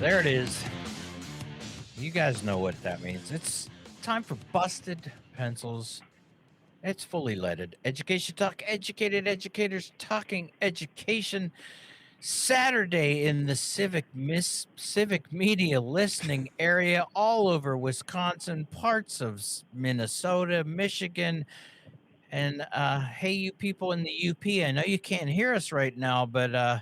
There it is. You guys know what that means. It's time for Busted Pencils. It's fully leaded. Education Talk, educated educators talking education. Saturday in the civic media listening area all over Wisconsin, parts of Minnesota, Michigan, and hey, you people in the UP. I know you can't hear us right now, but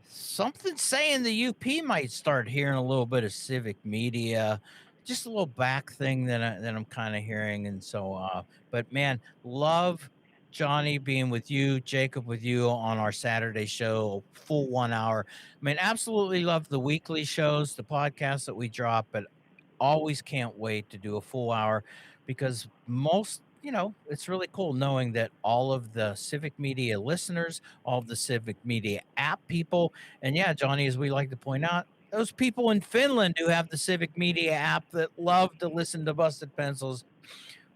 something saying the UP might start hearing a little bit of civic media, just a little back thing that I'm kind of hearing, and so. But man, love Johnny being with you, Jacob with you on our Saturday show, full 1 hour. I mean, absolutely love the weekly shows, the podcasts that we drop, but always can't wait to do a full hour because it's really cool knowing that all of the civic media listeners, all of the civic media app people, and yeah, Johnny, as we like to point out, those people in Finland who have the civic media app that love to listen to Busted Pencils,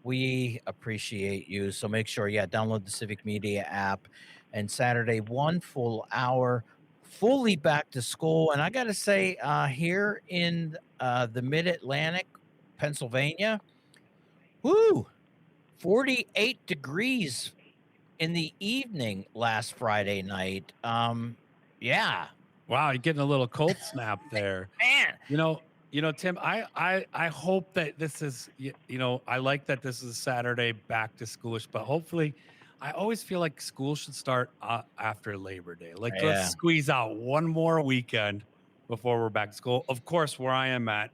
we appreciate you. So make sure, yeah, download the civic media app. And Saturday, 1 full hour, fully back to school. And I got to say, here in the Mid Atlantic, Pennsylvania, whoo, 48 degrees in the evening last Friday night. Yeah, Wow, you're getting a little cold snap there. man. Tim, I hope that this is, I like that this is Saturday back to schoolish, but hopefully I always feel like school should start after Labor Day. Like, let's Yeah. squeeze out one more weekend before we're back to school. Of course, where I am at,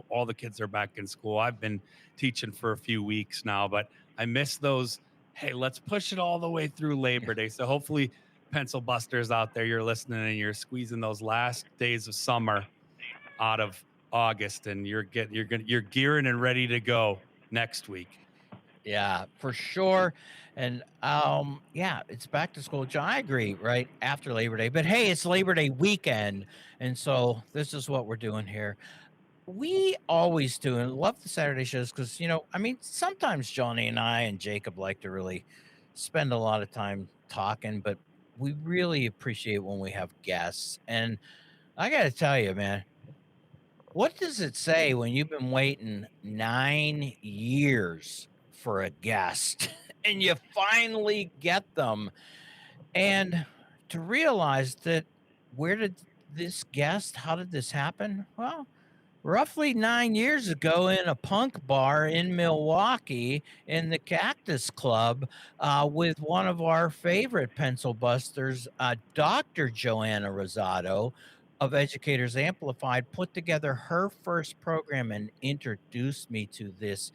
all the kids are back in school. I've been teaching for a few weeks now, but I miss those. Hey, let's push it all the way through Labor Day. So hopefully, pencil busters out there, you're listening and you're squeezing those last days of summer out of August, and you're gearing and ready to go next week. Yeah, for sure. And yeah, it's back to school. John, I agree, right? After Labor Day. But hey, it's Labor Day weekend. And so this is what we're doing here. We always do and love the Saturday shows because, I mean, sometimes Johnny and I and Jacob like to really spend a lot of time talking, but we really appreciate when we have guests. And I got to tell you, man, what does it say when you've been waiting 9 years for a guest and you finally get them? And to realize that where did how did this happen? Well, roughly 9 years ago in a punk bar in Milwaukee in the Cactus Club with one of our favorite pencil busters, Dr. Joanna Rosado of Educators Amplified, put together her first program and introduced me to this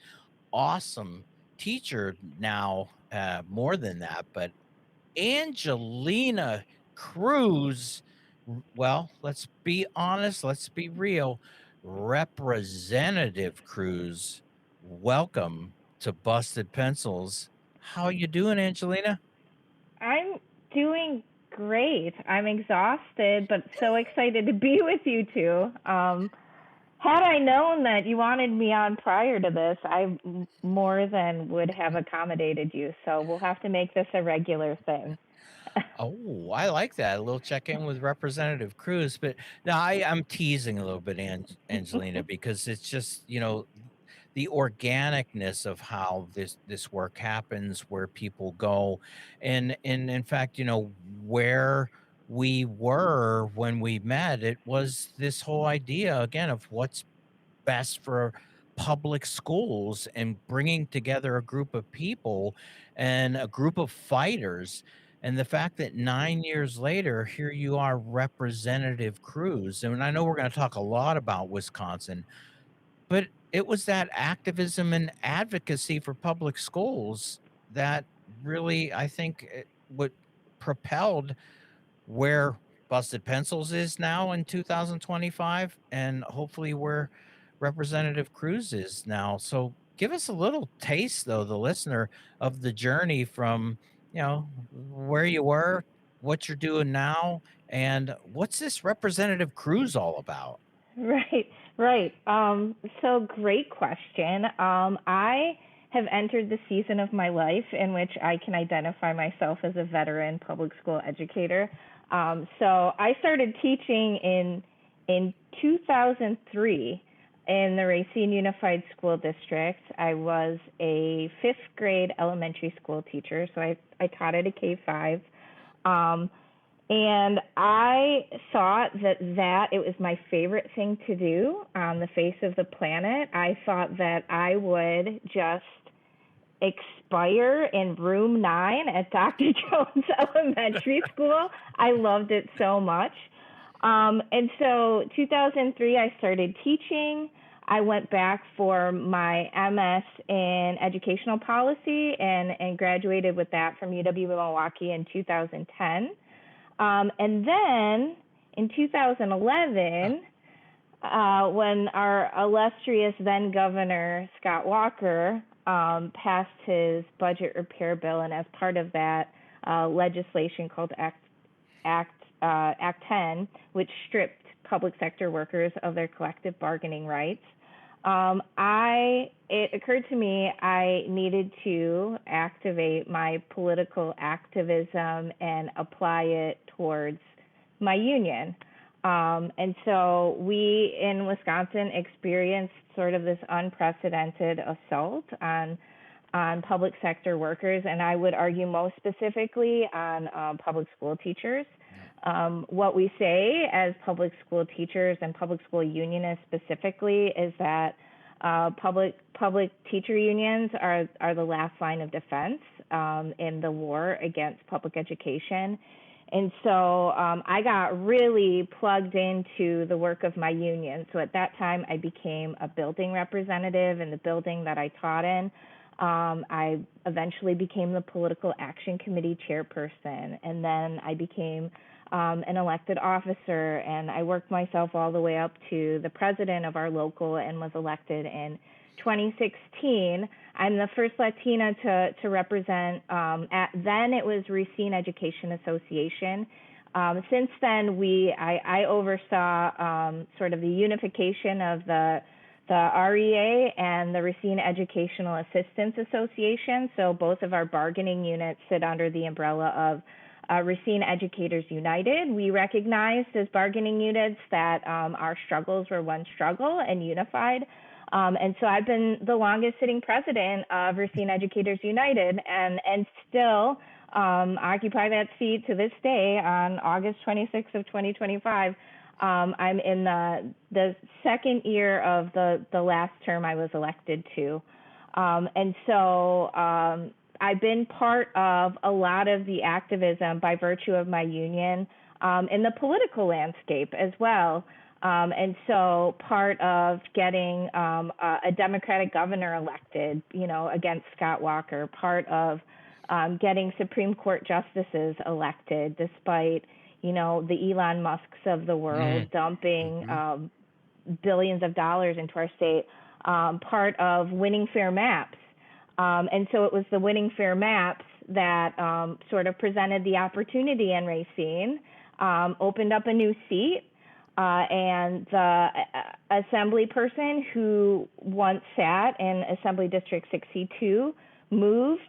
awesome teacher now, more than that, but Angelina Cruz. Well, let's be honest, let's be real. Representative Cruz, welcome to Busted Pencils. How you doing, Angelina? I'm doing great. I'm exhausted, but so excited to be with you two. Had I known that you wanted me on prior to this, I more than would have accommodated you. So we'll have to make this a regular thing. Oh, I like that. A little check in with Representative Cruz. But now I'm teasing a little bit, Angelina, because it's just, the organicness of how this work happens, where people go. And in fact, where we were when we met, it was this whole idea again of what's best for public schools and bringing together a group of people and a group of fighters. And the fact that 9 years later, here you are, Representative Cruz. And I know we're going to talk a lot about Wisconsin, but it was that activism and advocacy for public schools that really, I think, what propelled where Busted Pencils is now in 2025, and hopefully where Representative Cruz is now. So give us a little taste, though, the listener, of the journey from, where you were, what you're doing now, and what's this Representative Cruz all about? Right, right. So great question. I have entered the season of my life in which I can identify myself as a veteran public school educator. So I started teaching in in 2003, in the Racine Unified School District, I was a fifth grade elementary school teacher. So I taught at a K-5. And I thought that it was my favorite thing to do on the face of the planet. I thought that I would just expire in room 9 at Dr. Jones Elementary School. I loved it so much. And so 2003, I started teaching. I went back for my MS in educational policy and graduated with that from UW-Milwaukee in 2010. And then in 2011, when our illustrious then governor, Scott Walker, passed his budget repair bill, and as part of that legislation called Act 10, which stripped public sector workers of their collective bargaining rights, it occurred to me I needed to activate my political activism and apply it towards my union. And so we in Wisconsin experienced sort of this unprecedented assault on public sector workers, and I would argue most specifically on public school teachers. What we say as public school teachers and public school unionists specifically is that public teacher unions are the last line of defense in the war against public education. And so I got really plugged into the work of my union. So at that time, I became a building representative in the building that I taught in. I eventually became the political action committee chairperson, and then I became an elected officer, and I worked myself all the way up to the president of our local and was elected in 2016. I'm the first Latina to represent, then it was Racine Education Association. Since then, I oversaw sort of the unification of the REA and the Racine Educational Assistance Association. So both of our bargaining units sit under the umbrella of Racine Educators United. We recognized as bargaining units that our struggles were one struggle and unified. And so I've been the longest sitting president of Racine Educators United and still occupy that seat to this day on August 26th of 2025. I'm in the second year of the last term I was elected to. And so I've been part of a lot of the activism by virtue of my union in the political landscape as well. And so part of getting a Democratic governor elected, against Scott Walker, part of getting Supreme Court justices elected, despite, the Elon Musks of the world dumping billions of dollars into our state, part of winning fair maps. And so it was the winning fair maps that sort of presented the opportunity in Racine, opened up a new seat. And the assembly person who once sat in Assembly District 62 moved.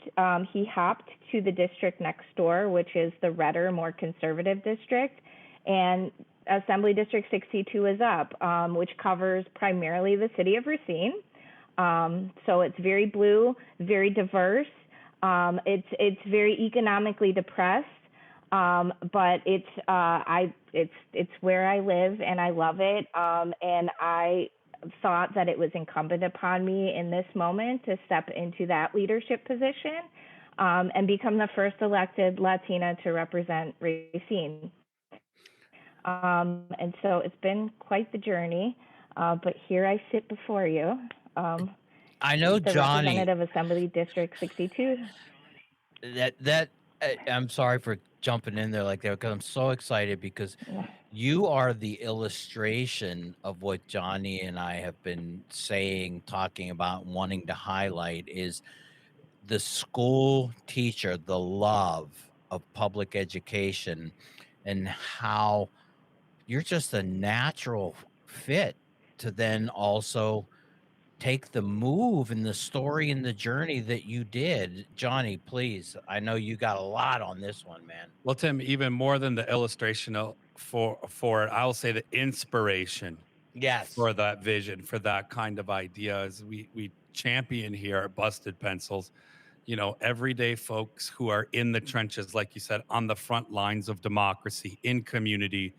He hopped to the district next door, which is the redder, more conservative district. And Assembly District 62 is up, which covers primarily the city of Racine. So it's very blue, very diverse. It's very economically depressed. But it's where I live and I love it. And I thought that it was incumbent upon me in this moment to step into that leadership position, and become the first elected Latina to represent Racine. And so it's been quite the journey, but here I sit before you. I know the Johnny. representative Assembly District 62. I'm sorry for jumping in there like that because I'm so excited because you are the illustration of what Johnny and I have been saying, talking about, wanting to highlight is the school teacher, the love of public education, and how you're just a natural fit to then also take the move and the story and the journey that you did. Johnny, please. I know you got a lot on this one, man. Well, Tim, even more than the illustration for it, I'll say the inspiration Yes. for that vision, for that kind of idea, as we champion here at Busted Pencils. Everyday folks who are in the trenches, like you said, on the front lines of democracy in community,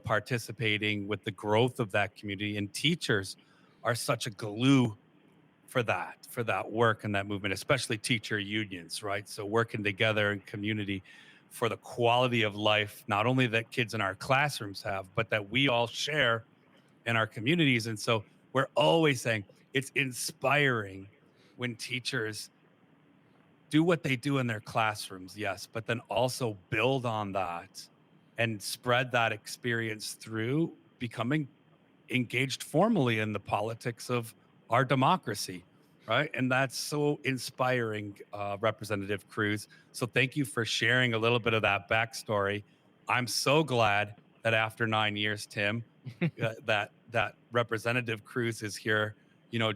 participating with the growth of that community. And teachers are such a glue for that work and that movement, especially teacher unions, right? So working together in community for the quality of life, not only that kids in our classrooms have, but that we all share in our communities. And so we're always saying it's inspiring when teachers do what they do in their classrooms, yes, but then also build on that and spread that experience through becoming engaged formally in the politics of our democracy, right? And that's so inspiring, Representative Cruz. So thank you for sharing a little bit of that backstory. I'm so glad that after 9 years, Tim, that Representative Cruz is here,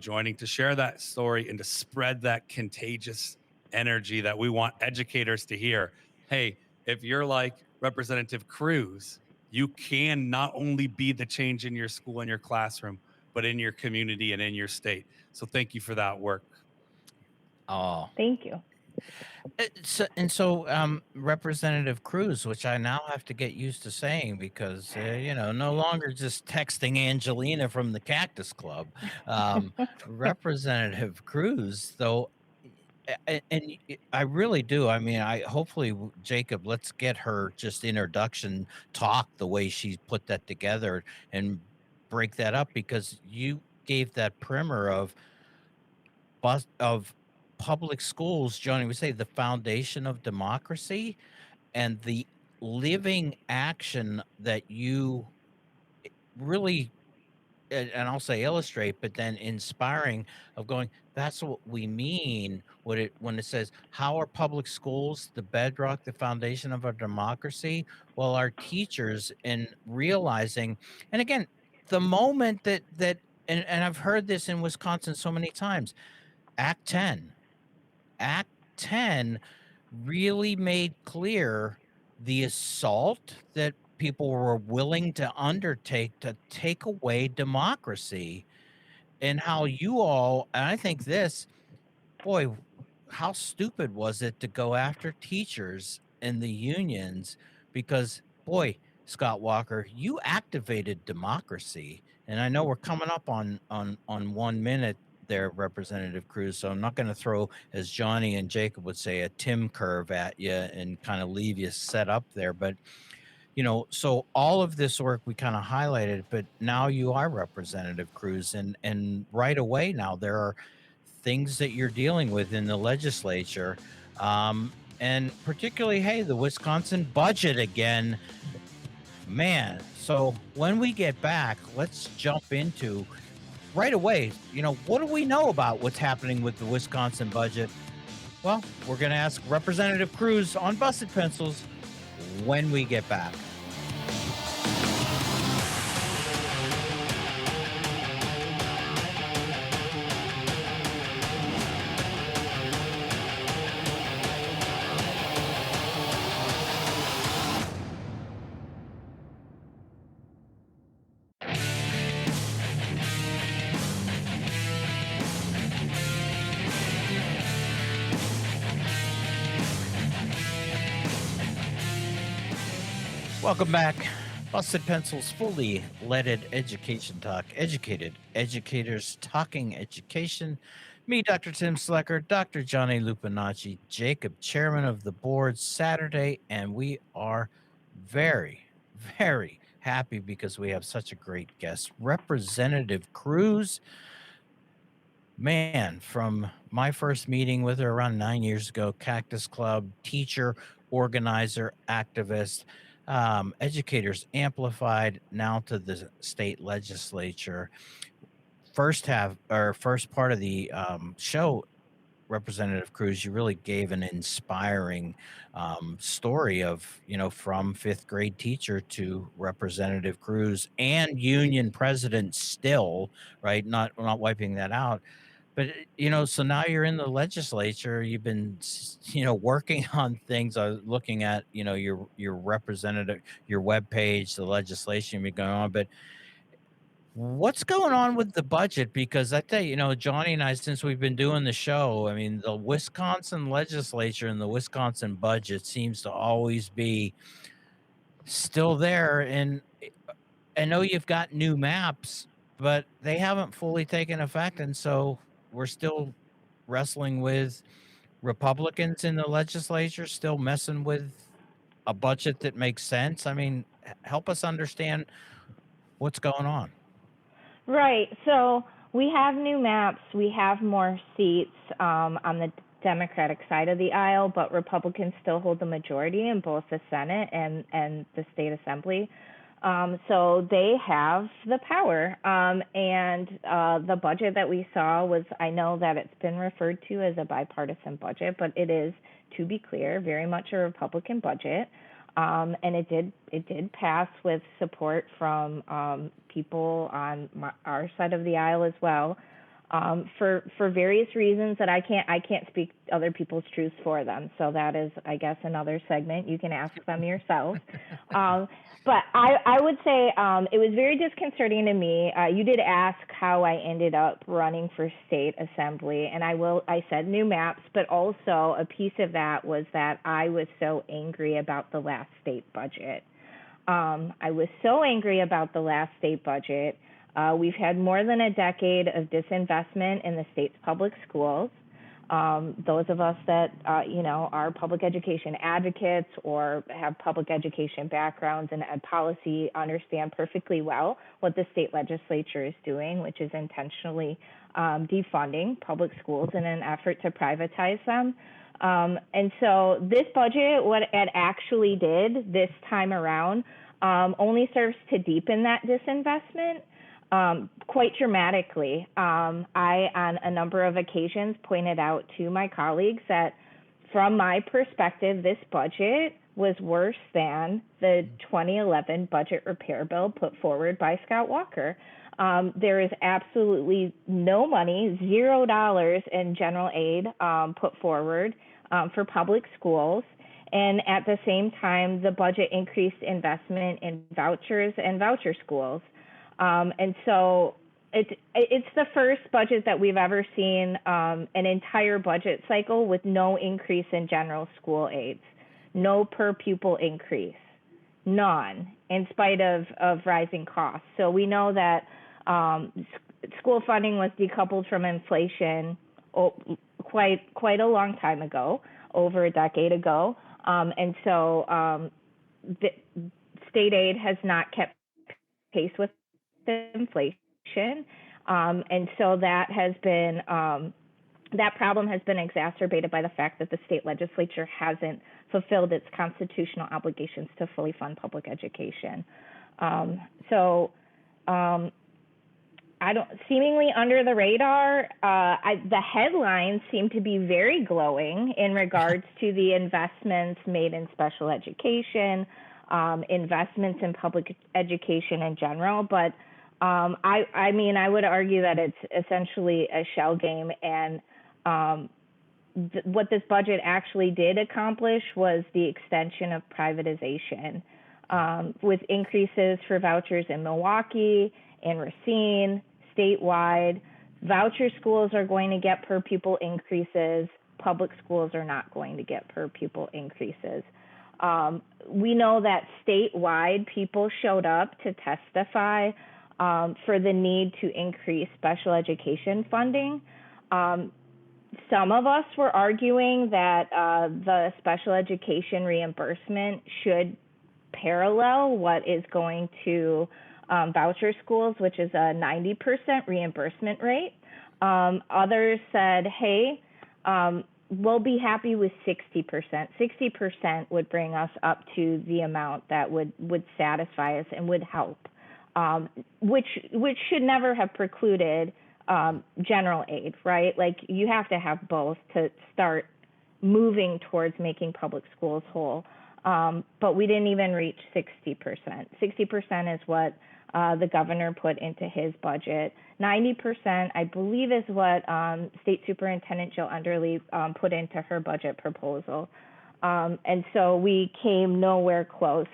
joining to share that story and to spread that contagious energy that we want educators to hear. Hey, if you're like Representative Cruz, you can not only be the change in your school and your classroom, but in your community and in your state. So thank you for that work. Oh, Thank you. so Representative Cruz, which I now have to get used to saying because no longer just texting Angelina from the Cactus Club. Representative Cruz, though, I really do. I mean, I hopefully Jacob, let's get her just introduction talk the way she put that together and break that up because you gave that primer of public schools, Johnny would say the foundation of democracy and the living action that you really and I'll say illustrate, but then inspiring of going, that's what we mean when it says, how are public schools the bedrock, the foundation of our democracy? Well, our teachers in realizing, and again, the moment and I've heard this in Wisconsin so many times, Act 10. Act 10 really made clear the assault that people were willing to undertake to take away democracy and how you all, and I think this, boy, how stupid was it to go after teachers and the unions because, boy, Scott Walker, you activated democracy. And I know we're coming up on 1 minute there, Representative Cruz. So I'm not going to throw, as Johnny and Jacob would say, a Tim curve at you and kind of leave you set up there. But so all of this work we kind of highlighted, but now you are Representative Cruz, and right away now there are things that you're dealing with in the legislature, and particularly, hey, the Wisconsin budget again, man. So when we get back, let's jump into right away. What do we know about what's happening with the Wisconsin budget? Well, we're going to ask Representative Cruz on Busted Pencils when we get back. Welcome back. Busted Pencils, fully leaded education talk. Educated educators talking education. Me, Dr. Tim Slecker, Dr. Johnny Lupinacci, Jacob, chairman of the board, Saturday, and we are very, very happy because we have such a great guest, Representative Cruz. Man, from my first meeting with her around 9 years ago, Cactus Club, teacher, organizer, activist, Educators Amplified, now to the state legislature. First part of the show, Representative Cruz, you really gave an inspiring story of, from fifth grade teacher to Representative Cruz and union president still, right? Not wiping that out. But so now you're in the legislature. You've been, working on things. I was looking at, your representative, your web page, the legislation you've been going on. But what's going on with the budget? Because I tell you, Johnny and I, since we've been doing the show, I mean, the Wisconsin legislature and the Wisconsin budget seems to always be still there. And I know you've got new maps, but they haven't fully taken effect. And so we're still wrestling with Republicans in the legislature, still messing with a budget that makes sense. I mean, help us understand what's going on. Right. So we have new maps. We have more seats on the Democratic side of the aisle, but Republicans still hold the majority in both the Senate and the state assembly. So they have the power. And the budget that we saw was, I know that it's been referred to as a bipartisan budget, but it is, to be clear, very much a Republican budget. And it did pass with support from people on our side of the aisle as well, for various reasons that I can't speak other people's truths for them. So that is, I guess, another segment. You can ask them yourself. But I would say it was very disconcerting to me. You did ask how I ended up running for state assembly, and I said new maps, but also a piece of that was that I was so angry about the last state budget. I was so angry about the last state budget. We've had more than a decade of disinvestment in the state's public schools. Those of us that, are public education advocates or have public education backgrounds and ed policy understand perfectly well what the state legislature is doing, which is intentionally defunding public schools in an effort to privatize them. And so this budget, what it actually did this time around, only serves to deepen that disinvestment. Quite dramatically. I, on a number of occasions, pointed out to my colleagues that, from my perspective, this budget was worse than the 2011 budget repair bill put forward by Scott Walker. There is absolutely no money, $0 in general aid put forward for public schools. And at the same time, the budget increased investment in vouchers and voucher schools. And so it's the first budget that we've ever seen an entire budget cycle with no increase in general school aids, no per pupil increase, none, in spite of rising costs. So we know that school funding was decoupled from inflation quite a long time ago, over a decade ago. And so the state aid has not kept pace with the inflation. And so that has been, that problem has been exacerbated by the fact that the state legislature hasn't fulfilled its constitutional obligations to fully fund public education. Seemingly under the radar, the headlines seem to be very glowing in regards to the investments made in special education, investments in public education in general, but I mean, I would argue that it's essentially a shell game, and what this budget actually did accomplish was the extension of privatization, with increases for vouchers in Milwaukee, in Racine, statewide. Voucher schools are going to get per pupil increases. Public schools are not going to get per pupil increases. We know that statewide people showed up to testify for the need to increase special education funding. Some of us were arguing that the special education reimbursement should parallel what is going to voucher schools, which is a 90% reimbursement rate. Others said, hey, we'll be happy with 60%. 60% would bring us up to the amount that would satisfy us and would help, which should never have precluded general aid, right? Like you have to have both to start moving towards making public schools whole. But we didn't even reach 60%. 60% is what the governor put into his budget. 90%, I believe, is what State Superintendent Jill Underly put into her budget proposal. And so we came nowhere close.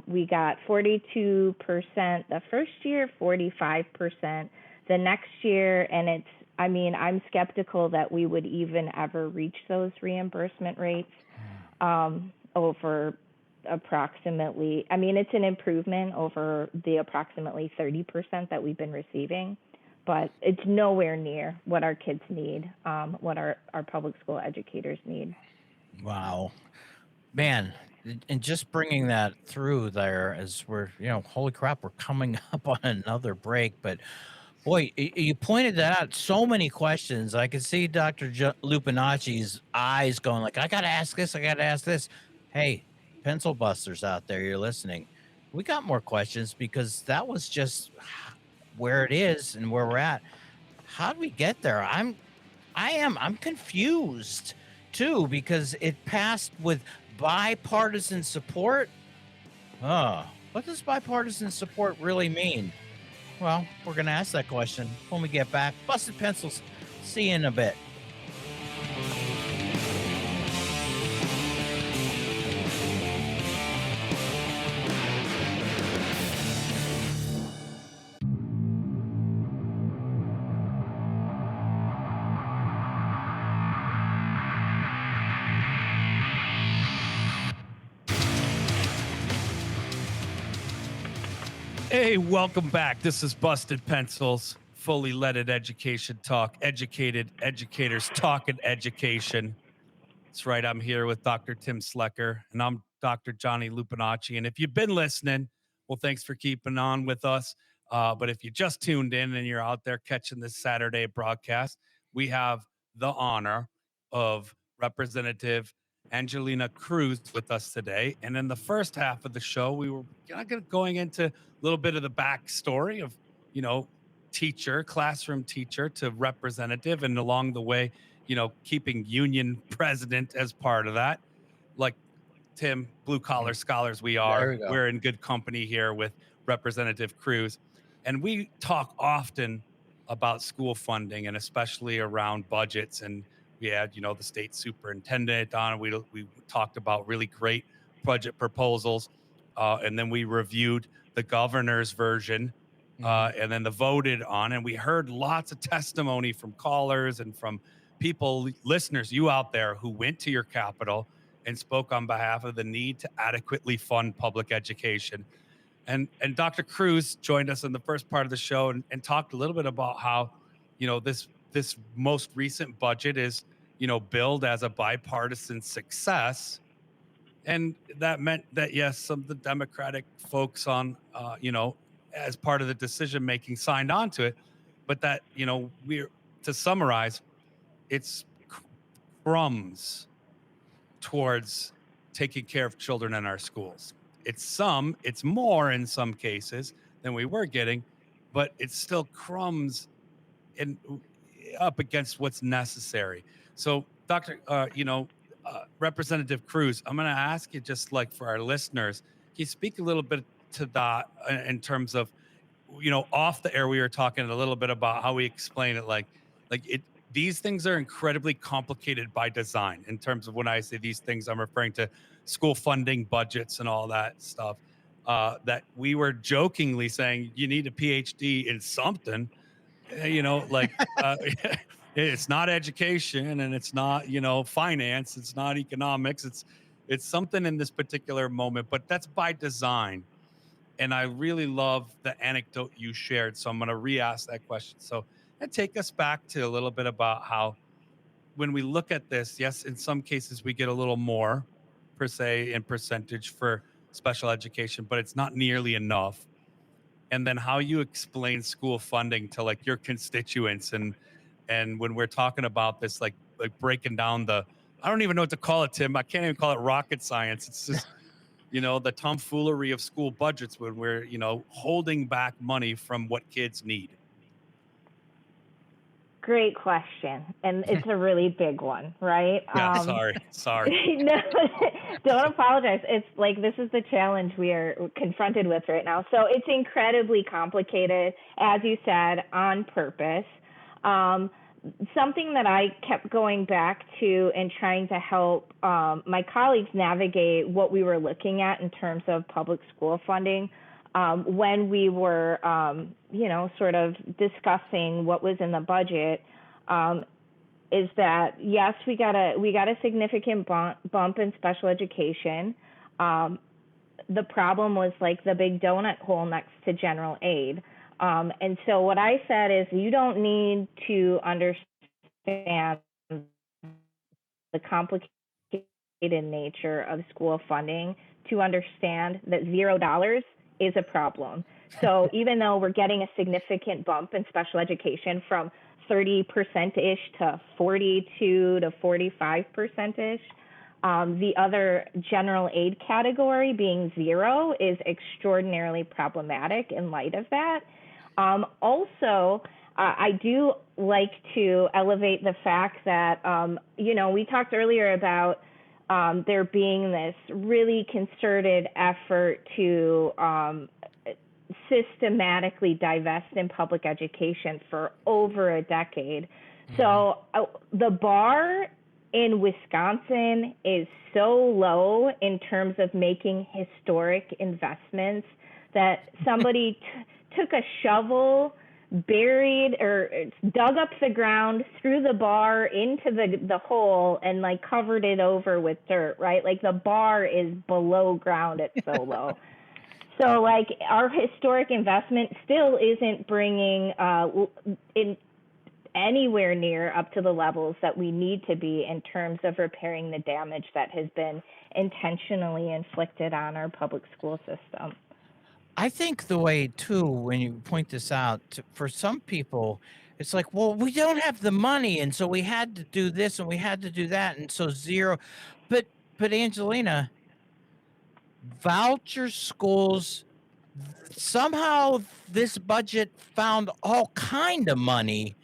We got 42% the first year, 45% the next year, and I'm skeptical that we would even ever reach those reimbursement rates over approximately, it's an improvement over the approximately 30% that we've been receiving, but it's nowhere near what our kids need, what our public school educators need. Wow. Man, and just bringing that through there as we're, holy crap, we're coming up on another break. But boy, you pointed that out. So many questions. I could see Dr. Lupinacci's eyes going like, I got to ask this. I got to ask this. Hey, pencil busters out there, you're listening. We got more questions because that was just where it is and where we're at. How do we get there? I'm confused too, because it passed with bipartisan support. What does bipartisan support really mean? Well, we're going to ask that question when we get back. Busted Pencils. See you in a bit. Hey, welcome back. This is Busted Pencils, fully leaded education talk, educated educators talking education. That's right. I'm here with Dr. Tim Slecker, and I'm Dr. Johnny Lupinacci. And if you've been listening, well, thanks for keeping on with us. But if you just tuned in and you're out there catching this Saturday broadcast, we have the honor of Representative Angelina Cruz with us today. And in the first half of the show, we were going into a little bit of the backstory of, classroom teacher to representative, and along the way, keeping union president as part of that. Like Tim, blue collar scholars we're in good company here with Representative Cruz. And we talk often about school funding, and especially around budgets. And we had, the state superintendent on. We talked about really great budget proposals. And then we reviewed the governor's version, and then the voted on. And we heard lots of testimony from callers and from people, listeners, you out there who went to your capital and spoke on behalf of the need to adequately fund public education. And Dr. Cruz joined us in the first part of the show and talked a little bit about how, this most recent budget is, billed as a bipartisan success. And that meant that, yes, some of the Democratic folks on, as part of the decision making signed on to it. But that, to summarize, it's crumbs towards taking care of children in our schools. It's more in some cases than we were getting, but it's still crumbs up against what's necessary. So, Representative Cruz, I'm going to ask you, just like for our listeners, can you speak a little bit to that in terms of, off the air, we were talking a little bit about how we explain it, these things are incredibly complicated by design. In terms of when I say these things, I'm referring to school funding, budgets, and all that stuff. That we were jokingly saying you need a PhD in something, it's not education, and it's not, finance, it's not economics, it's something in this particular moment, but that's by design. And I really love the anecdote you shared, so I'm going to re-ask that question. So, and take us back to a little bit about how, when we look at this, yes, in some cases we get a little more per se in percentage for special education, but it's not nearly enough. And then how you explain school funding to your constituents, and when we're talking about this, like breaking down I don't even know what to call it, Tim. I can't even call it rocket science. It's just, the tomfoolery of school budgets when we're, holding back money from what kids need. Great question, and it's a really big one, right? Yeah, sorry. No, don't apologize. It's like this is the challenge we are confronted with right now. So it's incredibly complicated, as you said, on purpose. Something that I kept going back to and trying to help my colleagues navigate what we were looking at in terms of public school funding when we were, sort of discussing what was in the budget, is that yes, we got a significant bump in special education. The problem was like the big donut hole next to general aid. And so what I said is you don't need to understand the complicated nature of school funding to understand that $0 is a problem. So even though we're getting a significant bump in special education from 30%-ish to 42 to 45%-ish, the other general aid category being 0 is extraordinarily problematic in light of that. Also, I do like to elevate the fact that, we talked earlier about there being this really concerted effort to systematically divest in public education for over a decade. So the bar in Wisconsin is so low in terms of making historic investments that somebody took a shovel, buried or dug up the ground, threw the bar into the hole and like covered it over with dirt, right? Like the bar is below ground, it's so low. So like our historic investment still isn't bringing in anywhere near up to the levels that we need to be in terms of repairing the damage that has been intentionally inflicted on our public school system. I think the way too, when you point this out, for some people, it's like, well, we don't have the money, and so we had to do this and we had to do that, and so 0. But Angelina, voucher schools, somehow this budget found all kind of money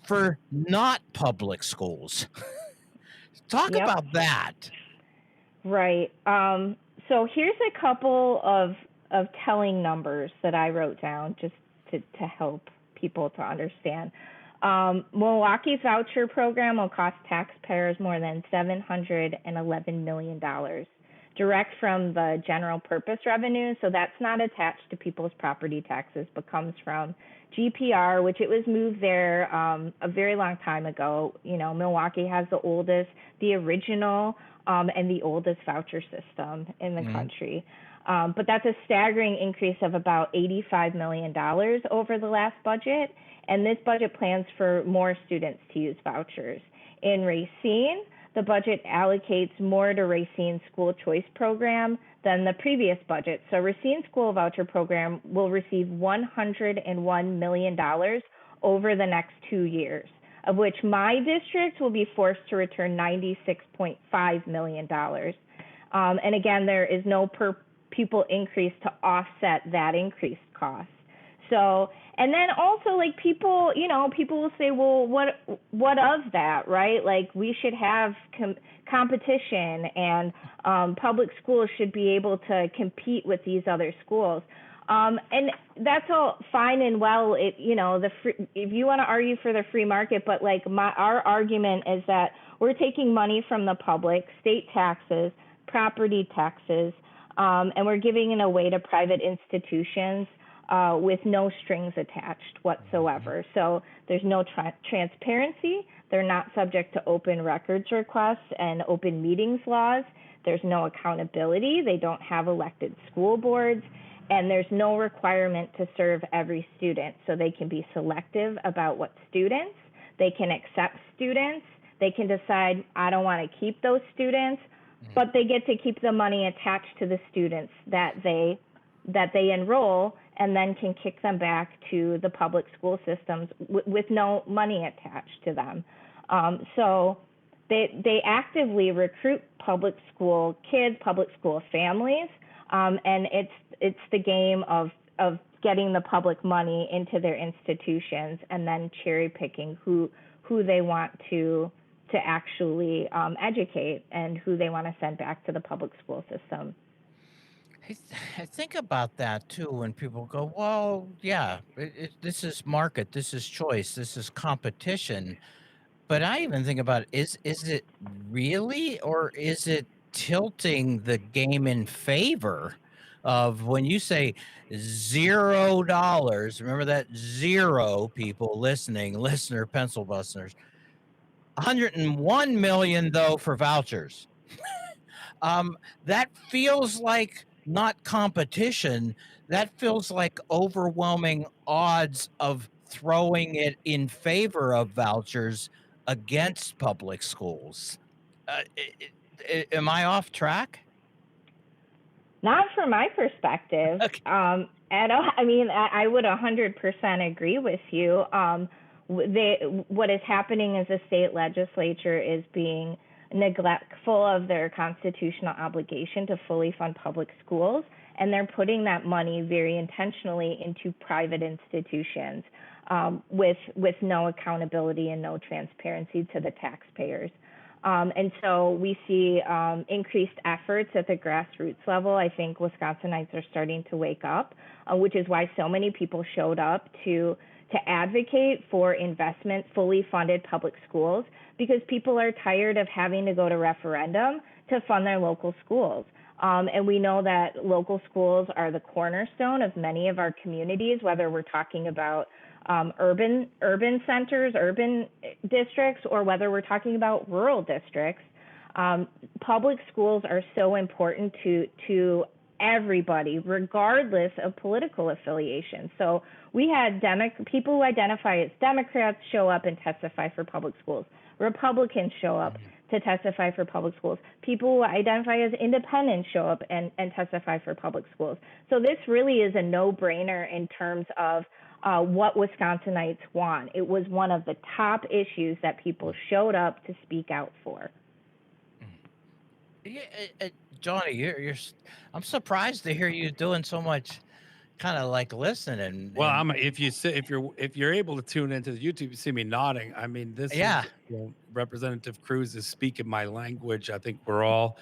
for not public schools. Talk Yep. about that. Right. So here's a couple of telling numbers that I wrote down just to help people to understand. Milwaukee's voucher program will cost taxpayers more than $711 million, direct from the general purpose revenue. So that's not attached to people's property taxes, but comes from GPR, which it was moved there a very long time ago. Milwaukee has the original and the oldest voucher system in the country. But that's a staggering increase of about $85 million over the last budget. And this budget plans for more students to use vouchers. In Racine, the budget allocates more to Racine's school choice program than the previous budget. So Racine School Voucher Program will receive $101 million over the next 2 years, of which my district will be forced to return $96.5 million. And again, there is no per pupil increase to offset that increased cost. So, and then also like people will say, well, what of that, right? Like we should have competition and public schools should be able to compete with these other schools. And that's all fine and well. If you want to argue for the free market, but like our argument is that we're taking money from the public, state taxes, property taxes, and we're giving it away to private institutions with no strings attached whatsoever. So there's no transparency. They're not subject to open records requests and open meetings laws. There's no accountability. They don't have elected school boards. And there's no requirement to serve every student. So they can be selective about what students. They can accept students. They can decide, I don't want to keep those students, but they get to keep the money attached to the students that they enroll, and then can kick them back to the public school systems with no money attached to them. So they actively recruit public school kids, public school families, and it's the game of getting the public money into their institutions and then cherry picking who they want to actually educate and who they want to send back to the public school system. I think about that too when people go, well, yeah, this is market, this is choice, this is competition. But I even think about, is it really, or is it tilting the game in favor of when you say $0? Remember that zero, people listening, listener pencil busters. 101 million though for vouchers. That feels like not competition. That feels like overwhelming odds of throwing it in favor of vouchers against public schools. Am I off track? Not from my perspective. Okay. At all. I mean, I would 100% agree with you. What is happening is the state legislature is being neglectful of their constitutional obligation to fully fund public schools, and they're putting that money very intentionally into private institutions with no accountability and no transparency to the taxpayers. And so we see increased efforts at the grassroots level. I think Wisconsinites are starting to wake up, which is why so many people showed up to advocate for investment, fully funded public schools, because people are tired of having to go to referendum to fund their local schools. And we know that local schools are the cornerstone of many of our communities, whether we're talking about urban centers, urban districts, or whether we're talking about rural districts. Public schools are so important to everybody, regardless of political affiliation. So we had people who identify as Democrats show up and testify for public schools. Republicans show up to testify for public schools. People who identify as independents show up and testify for public schools. So this really is a no-brainer in terms of what Wisconsinites want. It was one of the top issues that people showed up to speak out for. Yeah, Johnny, I'm surprised to hear you doing so much, kind of like listening. Well, if you're able to tune into the YouTube, you see me nodding. I mean, this Yeah. is, Representative Cruz is speaking my language. I think we're all,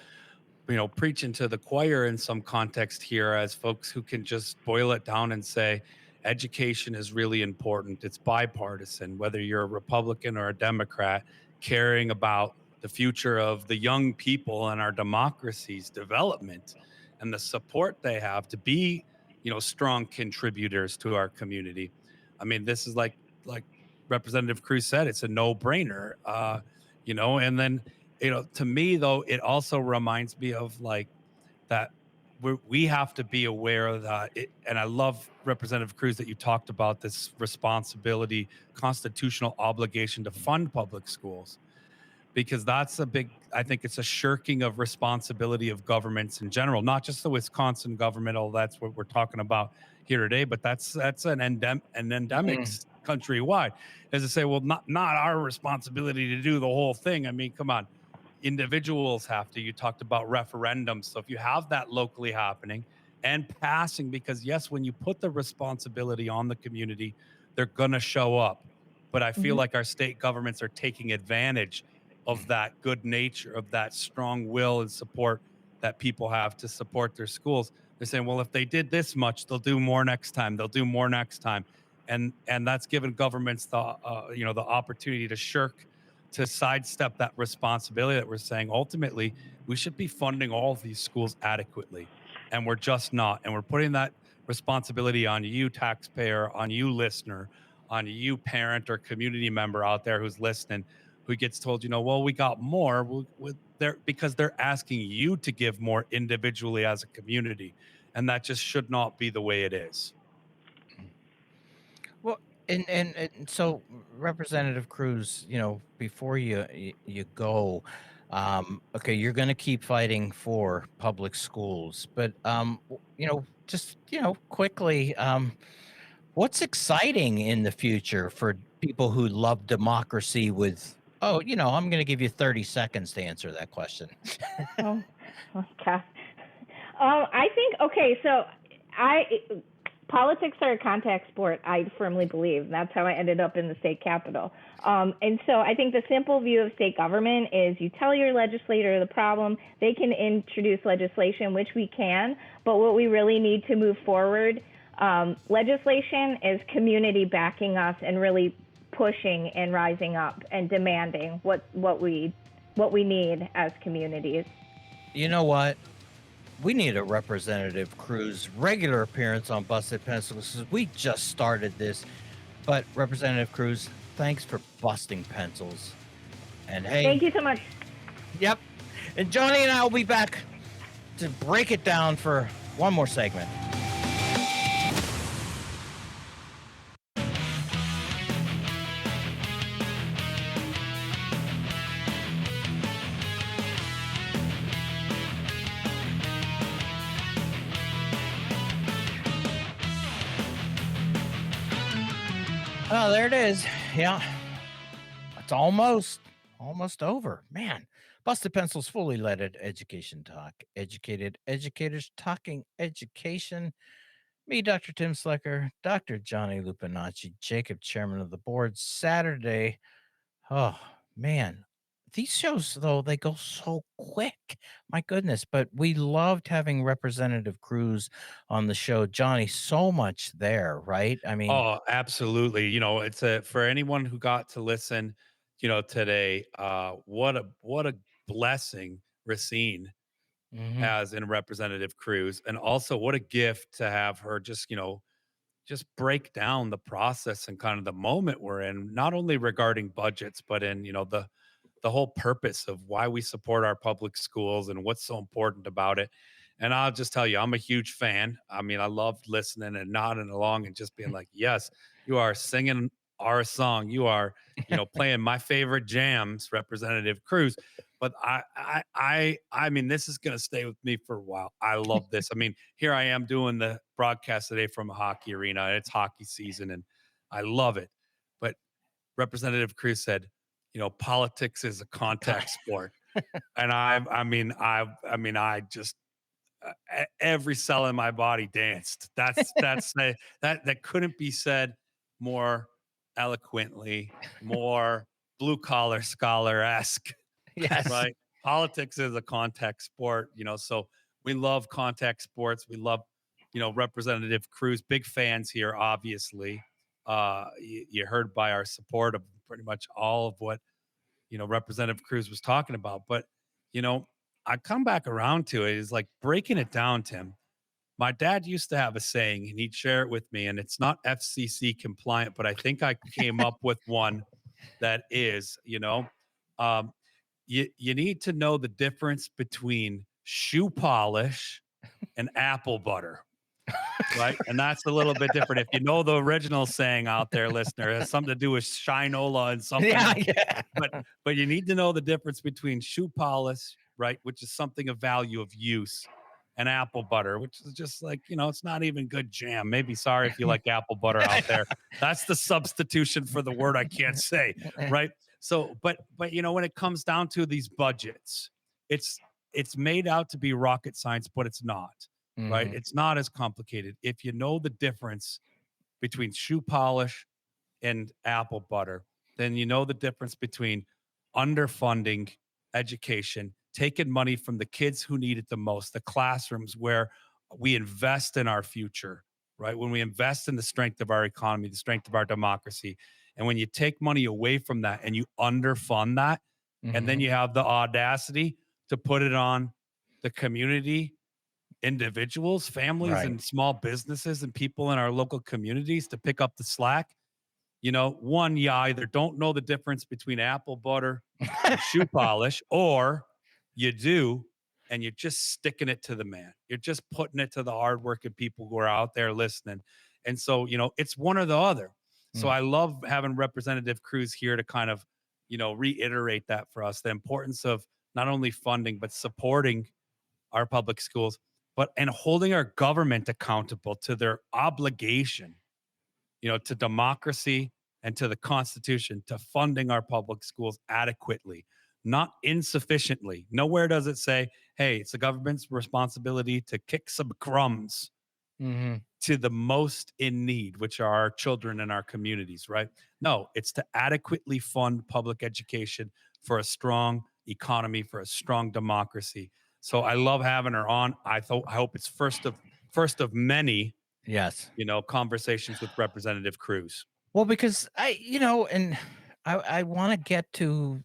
preaching to the choir in some context here as folks who can just boil it down and say, education is really important. It's bipartisan, whether you're a Republican or a Democrat, caring about the future of the young people and our democracy's development and the support they have to be, strong contributors to our community. I mean, this is like Representative Cruz said, it's a no-brainer, and then, to me though, it also reminds me of like that we have to be aware that and I love Representative Cruz that you talked about this responsibility, constitutional obligation to fund public schools, because that's I think it's a shirking of responsibility of governments in general, not just the Wisconsin government, although that's what we're talking about here today, but that's an endemic countrywide, is to say, well, not our responsibility to do the whole thing. I mean, come on. Individuals have to. You talked about referendums. So if you have that locally happening and passing, because yes, when you put the responsibility on the community, they're going to show up. But I feel like our state governments are taking advantage of that good nature, of that strong will and support that people have to support their schools. They're saying, well, if they did this much, they'll do more next time. They'll do more next time. And that's given governments the opportunity to shirk, to sidestep that responsibility that we're saying ultimately we should be funding all of these schools adequately, and we're just not. And we're putting that responsibility on you, taxpayer, on you, listener, on you, parent or community member out there who's listening, who gets told, well, we got more because they're asking you to give more individually as a community, and that just should not be the way it is. Well, and so Representative Cruz, before you go, okay, you're going to keep fighting for public schools, but just quickly, what's exciting in the future for people who love democracy? I'm going to give you 30 seconds to answer that question. Oh, God. I think, okay, so politics are a contact sport, I firmly believe. That's how I ended up in the state capitol. And so I think the simple view of state government is you tell your legislator the problem, they can introduce legislation, which we can, but what we really need to move forward, legislation is community backing us and really pushing and rising up and demanding what we need as communities. You know what? We need a Representative Cruz regular appearance on Busted Pencils because we just started this. But Representative Cruz, thanks for busting pencils. And hey, Thank you so much. Yep. And Johnny and I will be back to break it down for one more segment. Oh, there it is. Yeah. It's almost over. Man, Busted Pencils fully leaded education talk. Educated educators talking education. Me, Dr. Tim Slicker, Dr. Johnny Lupinacci, Jacob, chairman of the board, Saturday. Oh, man. These shows, though, they go so quick. My goodness. But we loved having Representative Cruz on the show. Johnny, so much there, right? I mean, Oh, absolutely. You know, it's a for anyone who got to listen, you know, today, what a blessing Racine mhm. has in Representative Cruz. And also what a gift to have her just, you know, just break down the process and kind of the moment we're in, not only regarding budgets, but in, you know, the whole purpose of why we support our public schools and what's so important about it. And I'll just tell you, I'm a huge fan. I mean, I love listening and nodding along and just being like, yes, you are singing our song. You are, you know, playing my favorite jams, Representative Cruz. But I mean, this is going to stay with me for a while. I love this. I mean, here I am doing the broadcast today from a hockey arena. And it's hockey season, and I love it. But Representative Cruz said, you know, politics is a contact sport. And I just every cell in my body danced. That couldn't be said more eloquently, more blue collar scholar esque, Yes. right? Politics is a contact sport, you know. So we love contact sports. We love, you know, Representative Cruz. Big fans here, obviously. You heard by our support of pretty much all of what, you know, Representative Cruz was talking about. But, you know, I come back around to it is like breaking it down, Tim. My dad used to have a saying and he'd share it with me, and it's not FCC compliant, but I think I came up with one that is, you know, um, you need to know the difference between shoe polish and apple butter. Right. And that's a little bit different. If you know the original saying out there, listener, it has something to do with shinola and something Yeah, else. yeah. But you need to know the difference between shoe polish, right, which is something of value of use, and apple butter, which is just like, you know, it's not even good jam. Maybe sorry if you like apple butter out there. That's the substitution for the word I can't say, right? So, but you know, when it comes down to these budgets, it's it's made out to be rocket science, but it's not, right? Mhm. It's not as complicated. If you know the difference between shoe polish and apple butter, then you know the difference between underfunding education, taking money from the kids who need it the most, the classrooms where we invest in our future, right? When we invest in the strength of our economy, the strength of our democracy. And when you take money away from that and you underfund that, and then Mhm. you have the audacity to put it on the community, individuals, families, Right. and small businesses and people in our local communities to pick up the slack. You know, one, you either don't know the difference between apple butter and shoe polish, or you do, and you're just sticking it to the man. You're just putting it to the hardworking people who are out there listening. And so, you know, it's one or the other. So Mm. I love having Representative Cruz here to kind of, you know, reiterate that for us, the importance of not only funding, but supporting our public schools, but and holding our government accountable to their obligation, you know, to democracy and to the Constitution, to funding our public schools adequately, not insufficiently. Nowhere does it say, hey, it's the government's responsibility to kick some crumbs Mhm. to the most in need, which are our children in our communities, right? No, it's to adequately fund public education for a strong economy, for a strong democracy. So I love having her on. I hope it's first of many, Yes. conversations with Representative Cruz. Well, because and I want to get to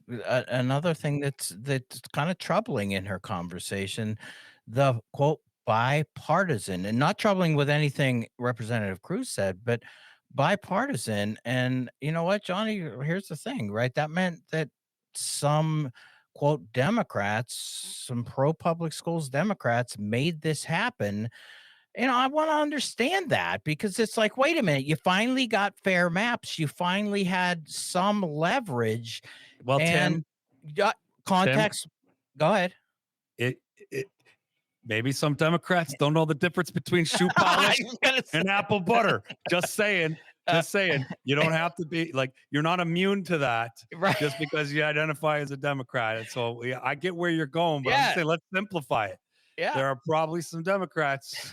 another thing that's kind of troubling in her conversation, the quote bipartisan, and not troubling with anything Representative Cruz said, but bipartisan. And you know what, Johnny? Here's the thing, right? That meant that some quote Democrats, some pro public schools Democrats, made this happen. I want to understand that because it's like, wait a minute, you finally got fair maps. You finally had some leverage Well, and Tim, got Tim, context. Go ahead. it, it maybe some Democrats don't know the difference between shoe I polish was gonna and say, apple butter. Just saying. uh, Just saying. You don't have to be like you're not immune to that right. just because you identify as a Democrat. And so yeah, I get where you're going, but I'm just Yeah. saying let's simplify it. Yeah. There are probably some Democrats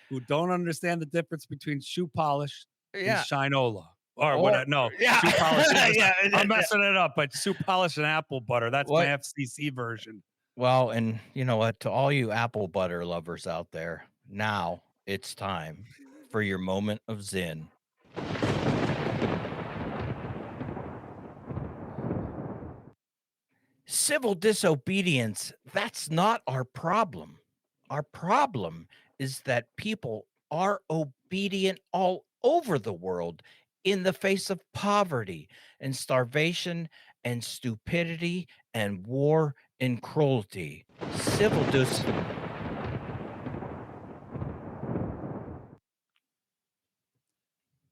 who don't understand the difference between shoe polish and Yeah. Shinola. Or Or, what? No, yeah. shoe polish. Yeah. I'm messing it up, but shoe polish and apple butter. That's my What? FCC version. Well, and you know what? To all you apple butter lovers out there, now it's time for your moment of zen. Civil disobedience, that's not our problem. Our problem is that people are obedient all over the world in the face of poverty and starvation and stupidity and war and cruelty. Civil dis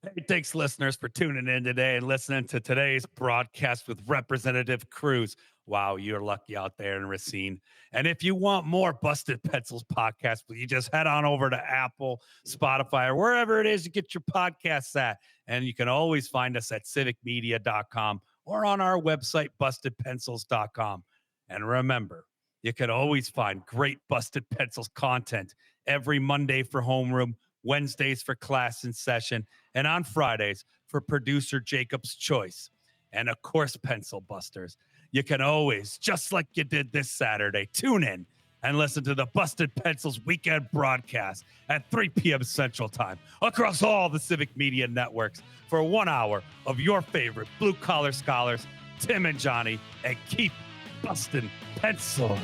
Hey, thanks, listeners, for tuning in today and listening to today's broadcast with Representative Cruz. Wow, you're lucky out there in Racine. And if you want more Busted Pencils podcast, you just head on over to Apple, Spotify, or wherever it is you get your podcasts at. And you can always find us at civicmedia.com or on our website, bustedpencils.com. And remember, you can always find great Busted Pencils content every Monday for homeroom, Wednesdays for class and session, and on Fridays for producer Jacob's Choice. And of course, Pencil Busters. You can always, just like you did this Saturday, tune in and listen to the Busted Pencils weekend broadcast at 3 p.m. Central Time across all the Civic Media networks for 1 hour of your favorite blue-collar scholars, Tim and Johnny, and keep busting pencils.